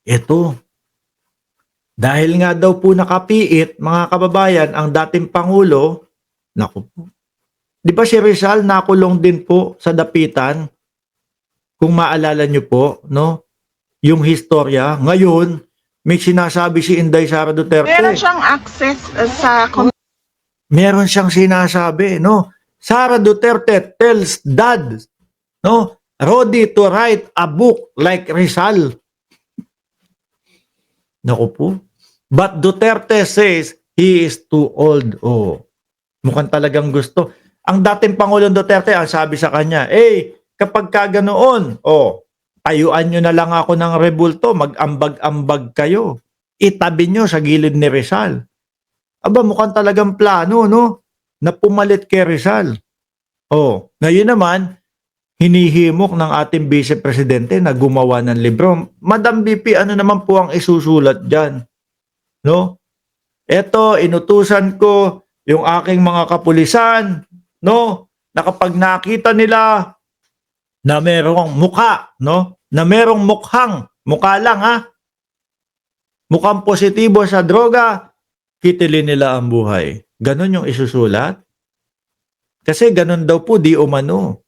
Ito, dahil nga daw po nakapiit, mga kababayan, ang dating Pangulo, naku po. Di ba si Rizal nakulong din po sa dapitan? Kung maalala nyo po, no? Yung historya. Ngayon, may sinasabi si Inday Sara Duterte. Meron siyang access sa Meron siyang sinasabi, no? Sara Duterte tells dad, no? Rodi to write a book like Rizal. Naku po. But Duterte says he is too old. Oh, mukhang talagang gusto. Ang dating Pangulong Duterte, ang sabi sa kanya, kapag ka ganoon, tayuan nyo na lang ako ng rebulto, mag-ambag-ambag kayo. Itabi nyo sa gilid ni Rizal. Aba, mukhang talagang plano, no? Na pumalit kay Rizal. Ngayon naman, hinihimok ng ating Vice Presidente na gumawa ng libro. Madam BP, ano naman po ang isusulat dyan? No? Eto, inutusan ko yung aking mga kapulisan, no? Na kapag nakita nila na merong mukha, no? Na merong mukha lang ha. Mukhang positibo sa droga, kitilin nila ang buhay. Ganon yung isusulat. Kasi ganon daw po di umano.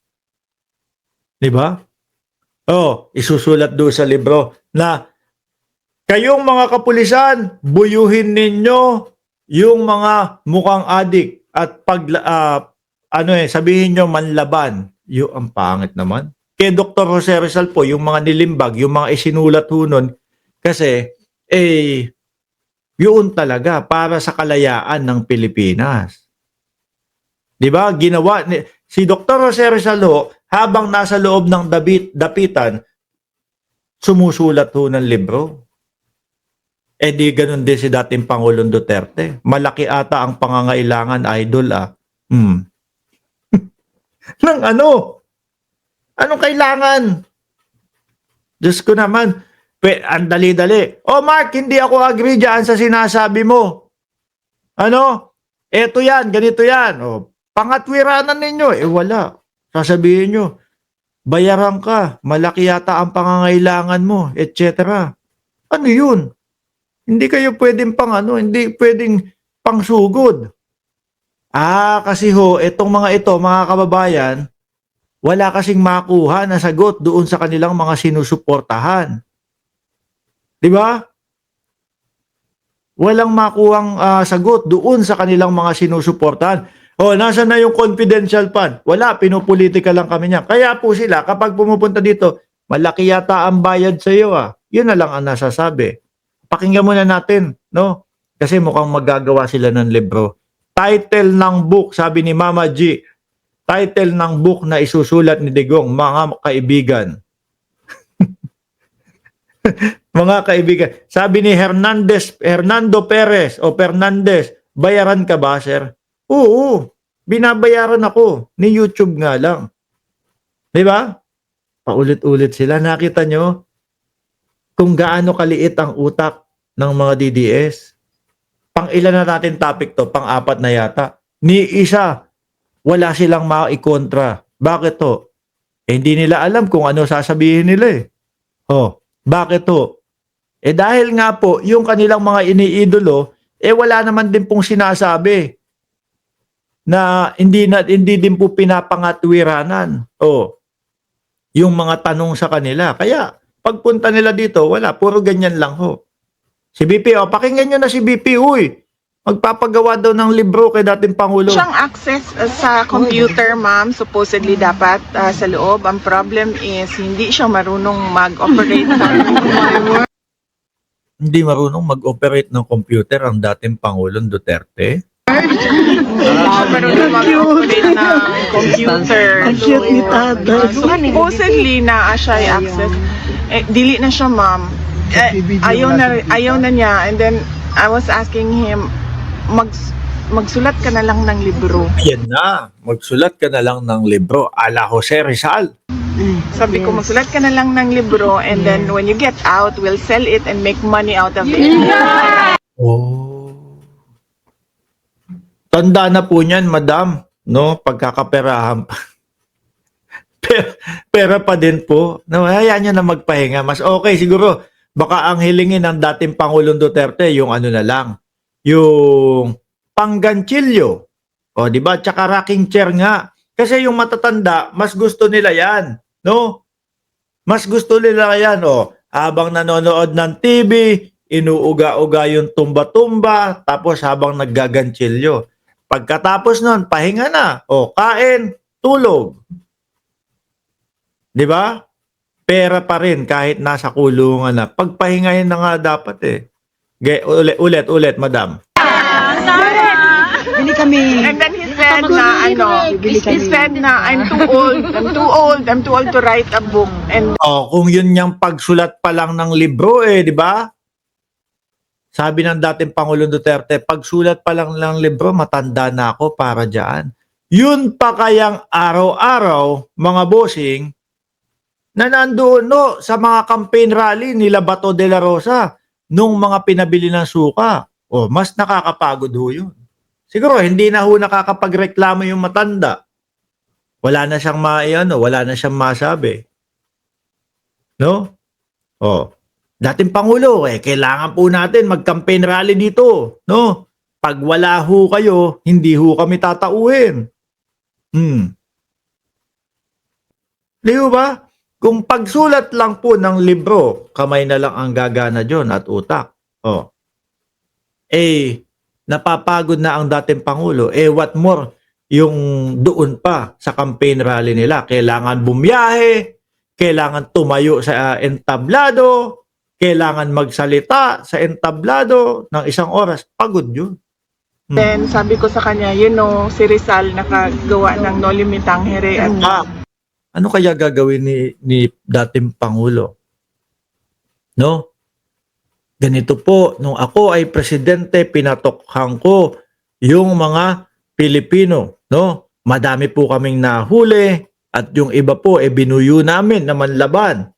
Di ba? Isusulat doon sa libro na kayong mga kapulisan, buyuhin ninyo yung mga mukhang adik at sabihin nyo manlaban. Yung ang pangit naman. Kay Dr. Jose Rizal po, yung mga nilimbag, yung mga isinulat ho nun, kasi, yun talaga para sa kalayaan ng Pilipinas. Di ba? Ginawa, si Dr. Jose Rizal ho, habang nasa loob ng dapitan, sumusulat ho ng libro. Di ganun din si dating Pangulong Duterte. Malaki ata ang pangangailangan, idol Nang ano? Anong kailangan? Diyos ko naman. Ang dali-dali. Mark, hindi ako agree dyan sa sinasabi mo. Ano? Eto yan, ganito yan. Pangatwiranan ninyo. Wala. Sasabihin nyo, bayaran ka. Malaki yata ang pangangailangan mo, etc. Ano yun? Hindi kayo pwedeng hindi pwedeng pangsugod. Kasi itong mga ito, mga kababayan, wala kasing makuha na sagot doon sa kanilang mga sinusuportahan. Di ba? Walang makuhang sagot doon sa kanilang mga sinusuportahan. Nasaan na yung confidential fund? Wala, pinupolitika lang kami niya. Kaya po sila, kapag pumupunta dito, malaki yata ang bayad sa iyo. Yun na lang ang nasasabi. Pakinggan muna natin, no? Kasi mukhang magagawa sila ng libro. Title ng book, sabi ni Mama G, title ng book na isusulat ni Digong, mga kaibigan. Mga kaibigan. Sabi ni Hernando Perez o Fernandez, bayaran ka ba, sir? Oo, binabayaran ako. Ni YouTube nga lang. Di ba? Paulit-ulit sila. Nakita nyo kung gaano kaliit ang utak ng mga DDS. Pang-ilan na natin topic to? Pang-apat na yata. Ni isa, wala silang maikontra. Bakit to? Hindi nila alam kung ano sasabihin nila bakit to? Dahil nga po, yung kanilang mga iniidolo, wala naman din pong sinasabi na hindi din po pinapangatwiranan. Yung mga tanong sa kanila. Kaya, pagpunta nila dito, wala. Puro ganyan lang ho. Si BP, pakinggan nyo na si BP, magpapagawa daw ng libro kay dating Pangulo. siyang access sa computer, ma'am. Supposedly dapat sa loob. Ang problem is hindi siya marunong mag-operate Hindi marunong mag-operate ng computer ang dating Pangulong Duterte. marunong mag-operate ng computer. Supposedly na siya access. Dili na siya, ma'am. Ayaw na niya. And then I was asking him, magsulat ka na lang ng libro. Ayan na, magsulat ka na lang ng libro ala Jose Rizal. Sabi ko, magsulat ka na lang ng libro and then when you get out, we'll sell it and make money out of it. Tanda na po niyan, madam, no? Pagkakaperahan pa. Pera pa din po. No, hayaan niyo na magpahinga. Mas okay siguro baka ang hilingin ng dating Pangulong Duterte yung ano na lang, yung pangganchilyo. O, di ba? Tsaka rocking chair nga. Kasi yung matatanda, mas gusto nila yan. No? Mas gusto nila yan. O, habang nanonood ng TV, inuuga-uga yung tumba-tumba, tapos habang naggaganchilyo. Pagkatapos nun, pahinga na. O, kain, tulog. Di ba? Pera pa rin kahit nasa kulungan na. Pagpahingahin na nga dapat eh. Ulit, madam. Bili kami. And then he said na, he said na, I'm too old to write a book. And Oh, kung yun yung pagsulat pa lang ng libro eh, di ba? Sabi ng dating Pangulong Duterte, pagsulat pa lang ng libro, matanda na ako para dyan. Yun pa kayang araw-araw, mga bossing, na nandoon no, sa mga campaign rally nila Bato de la Rosa nung mga pinabili ng suka. O, mas nakakapagod ho yun. Siguro, hindi na ho nakakapagreklamo yung matanda. Wala na siyang wala na siyang masabi. No? O, dating Pangulo, kailangan po natin mag-campaign rally dito. No? Pag wala ho kayo, hindi ho kami tatauhin. Di ho ba? Kung pagsulat lang po ng libro, kamay na lang ang gagana dyan at utak. O, napapagod na ang dating Pangulo. What more, yung doon pa sa campaign rally nila. Kailangan bumiyahe, kailangan tumayo sa entablado, kailangan magsalita sa entablado ng isang oras. Pagod yun. then sabi ko sa kanya, si Rizal nakagawa ng Noli Me Tangere at Ano kaya gagawin ni dating Pangulo? No? Ganito po, nung ako ay presidente, pinatokhan ko yung mga Pilipino, no? Madami po kaming nahuli at yung iba po binuyo namin na manlaban.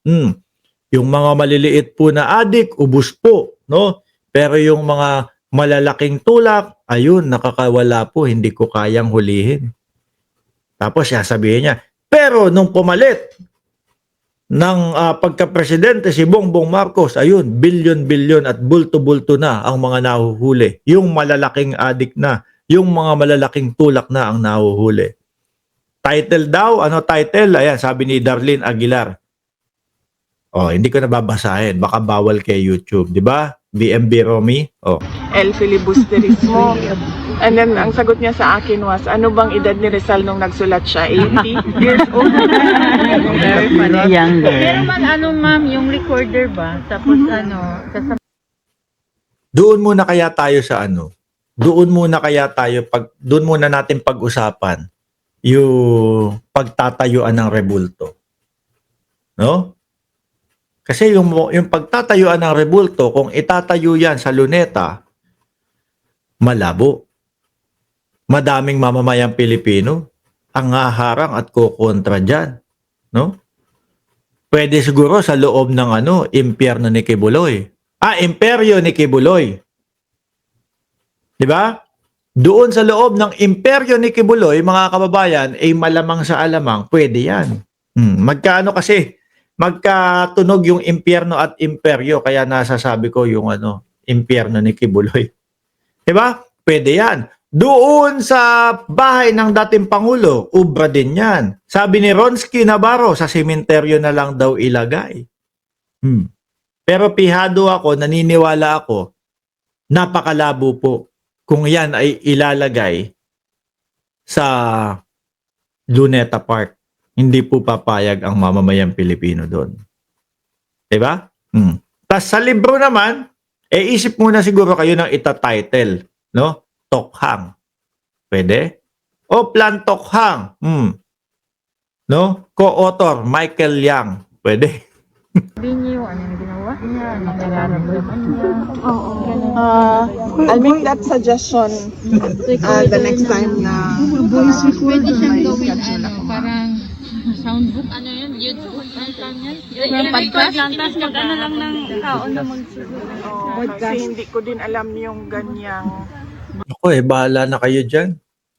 Yung mga maliliit po na adik, ubos po, no? Pero yung mga malalaking tulak, ayun, nakakawala po, hindi ko kayang hulihin. Tapos sasabihin niya, pero nung pumalit ng pagka-presidente si Bongbong Marcos, ayun, bilyon-bilyon at bulto-bulto na ang mga nahuhuli. Yung malalaking adik na, yung mga malalaking tulak na ang nahuhuli. Title daw, ano title? Ayan, sabi ni Darlene Aguilar. Oh, hindi ko nababasahin, baka bawal kay YouTube, di ba? BMB Romy. Oh. El Filibusterismo. And then, ang sagot niya sa akin was, ano bang edad ni Rizal nung nagsulat siya? 80 years old? Very funny. Pero ma'am, yung recorder ba? Tapos Doon muna kaya tayo sa doon muna natin pag-usapan yung pagtatayuan ng rebulto. No? Kasi yung pagtatayuan ng rebulto, kung itatayo yan sa Luneta, malabo. Madaming mamamayang Pilipino ang haharang at kukontra dyan. No? Pwede siguro sa loob ng impyerno ni Kibuloy. Imperyo ni Kibuloy. Di ba? Doon sa loob ng imperyo ni Kibuloy, mga kababayan, malamang sa alamang, pwede yan. Magkatunog yung impyerno at imperyo, kaya nasasabi ko yung impyerno ni Kibuloy. Di ba? Pwede yan. Doon sa bahay ng dating Pangulo, ubra din yan. Sabi ni Ronsky Navarro, sa sementeryo na lang daw ilagay. Pero pihado ako, naniniwala ako, napakalabo po kung yan ay ilalagay sa Luneta Park. Hindi po papayag ang mamamayang Pilipino doon. Diba? Tas sa libro naman, isip muna siguro kayo ng itatitle, no? Tokhang. Pwede? O Plan Tokhang. No? Co-author, Michael Yang. Pwede? sabi niyo yung anong ginawa niya, anong nararamdaman niya. I'll make that suggestion the next time na Pwede siyang gawin parang soundbook, YouTube, yung podcast lang, tapos mag lang ng tao na magsusunod. kasi hindi ko din alam yung ganyang Ako bahala na kayo dyan.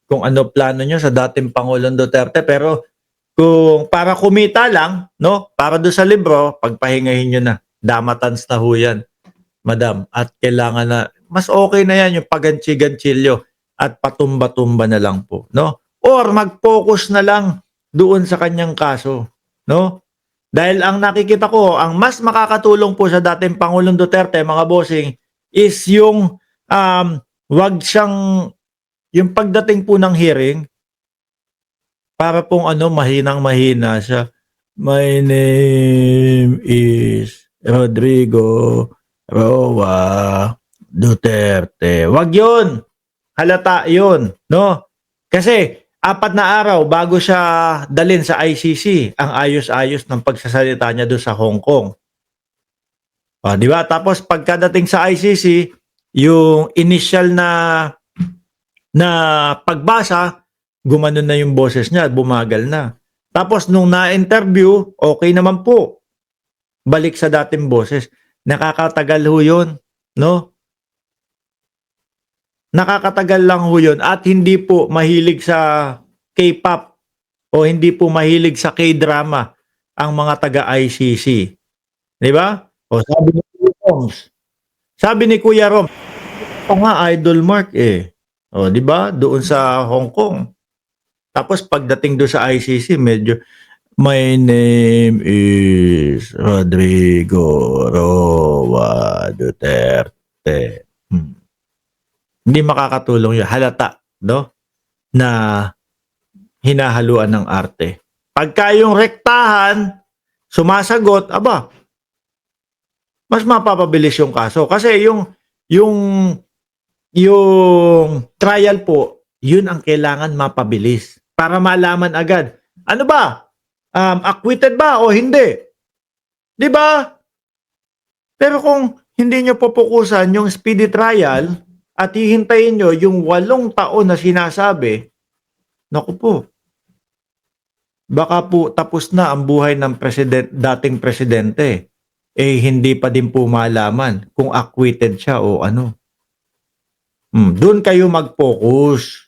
Kung ano plano nyo sa dating Pangulong Duterte. Pero kung para kumita lang, no? Para doon sa libro, pagpahingahin nyo na. damatans na ho yan, madam. At kailangan na, mas okay na yan yung pagantsi-gantsilyo at patumba-tumba na lang po, no? Or mag-focus na lang doon sa kanyang kaso, no? Dahil ang nakikita ko, ang mas makakatulong po sa dating Pangulong Duterte, mga bossing, is yung wag siyang, yung pagdating po ng hearing, para pong mahinang-mahina siya. My name is Rodrigo Roa Duterte. Wag yun. Halata yun, no? Kasi 4 na araw bago siya dalhin sa ICC, ang ayos-ayos ng pagsasalita niya doon sa Hong Kong. Di ba? Tapos pagkadating sa ICC, yung initial na pagbasa, gumanon na yung boses niya, bumagal na. Tapos nung na-interview, okay naman po. Balik sa dating boses. Nakakatagal ho yun, no? Nakakatagal lang ho yun at hindi po mahilig sa K-pop o hindi po mahilig sa K-drama ang mga taga-ICC. Di ba? O sabi ni Kuya Roms. Sabi ni Kuya Roms, ito nga idol mark eh. O di ba? Doon sa Hong Kong. Tapos pagdating doon sa ICC, medyo, my name is Rodrigo Roa Duterte. Hindi makakatulong yun. Halata, no? Na hinahaluan ng arte. Pagka yung rektahan, sumasagot, aba, mas mapapabilis yung kaso. Kasi yung trial po, yun ang kailangan mapabilis. Para malaman agad. Ano ba? Acquitted ba o hindi? Di ba? Pero kung hindi nyo pupukusan yung speedy trial, at hihintayin nyo yung 8 taon na sinasabi, naku po, baka po tapos na ang buhay ng dating presidente. Hindi pa din po malaman kung acquitted siya o ano. Doon kayo mag-focus.